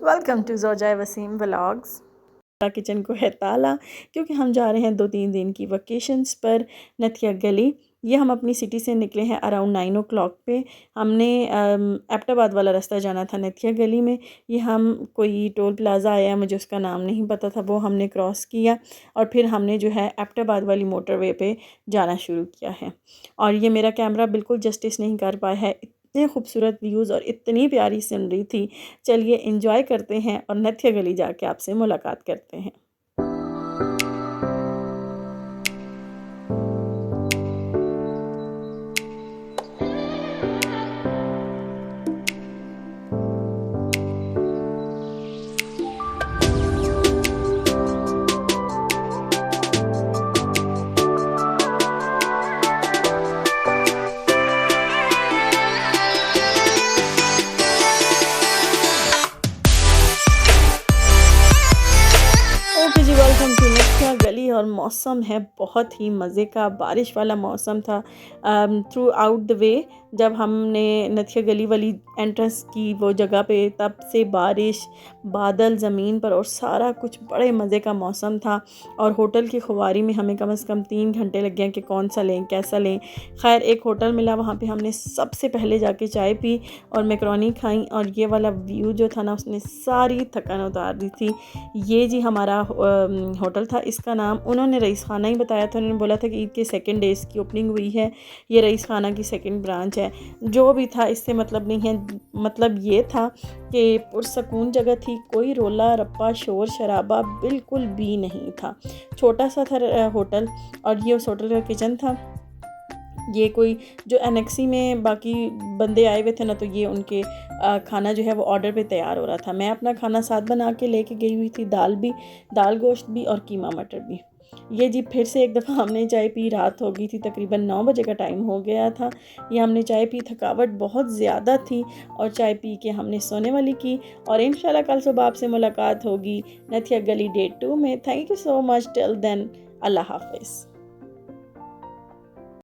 Welcome to Joza Waseem vlogs. Kitchen को है ताला क्योंकि हम जा रहे हैं 2-3 दिन की वकेशंस पर नथिया गली। ये हम अपनी सिटी से निकले हैं अराउंड 9 o'clock पे। हमने एबटाबाद वाला रास्ता जाना था नथिया गली में। ये हम कोई टोल प्लाज़ा आया, मुझे उसका नाम नहीं पता था, वो हमने क्रॉस किया और फिर हमने जो है एबटाबाद वाली मोटरवे पे जाना शुरू किया है। और ये मेरा कैमरा बिल्कुल जस्टिस नहीं कर पाया है, इतने खूबसूरत व्यूज़ और इतनी प्यारी सीनरी थी। चलिए एंजॉय करते हैं और नथिया गली जाके आपसे मुलाकात करते हैं। ओके जी, वेलकम टू नथिया गली। और मौसम है बहुत ही मज़े का, बारिश वाला मौसम था थ्रू आउट द वे। जब हमने नथिया गली वाली एंट्रेंस की वो जगह पे, तब से बारिश, बादल ज़मीन पर और सारा कुछ बड़े मज़े का मौसम था। और होटल की खुवारी में हमें कम से कम 3 घंटे लग गए कि कौन सा लें कैसा लें। खैर एक होटल मिला, वहाँ पे हमने सबसे पहले जाके चाय पी और मैकरोनी खाई। और ये वाला व्यू जो था ना, उसने सारी थकान उतार दी थी। ये जी हमारा होटल था, इसका नाम उन्होंने रईस खाना ही बताया था। उन्होंने बोला था कि ईद के 2nd डे इसकी ओपनिंग हुई है, ये रईस खाना की 2nd ब्रांच है। जो भी था इससे मतलब नहीं है, मतलब ये था कि पुरसकून जगह थी, कोई रोला रप्पा शोर शराबा बिल्कुल भी नहीं था। छोटा सा था होटल और ये उस होटल का किचन था। ये कोई जो एनेक्सी में बाकी बंदे आए हुए थे ना, तो ये उनके खाना जो है वो ऑर्डर पे तैयार हो रहा था। मैं अपना खाना साथ बना के लेके गई हुई थी, दाल गोश्त भी और कीमा मटर भी। ये जी फिर से एक दफ़ा हमने चाय पी, रात हो गई थी, तकरीबन 9 बजे का टाइम हो गया था। ये हमने चाय पी, थकावट बहुत ज़्यादा थी और चाय पी के हमने सोने वाली की। और इंशाल्लाह कल सुबह आपसे मुलाकात होगी नथिया गली डे 2 में। Thank you so much, till then अल्लाह हाफिज़।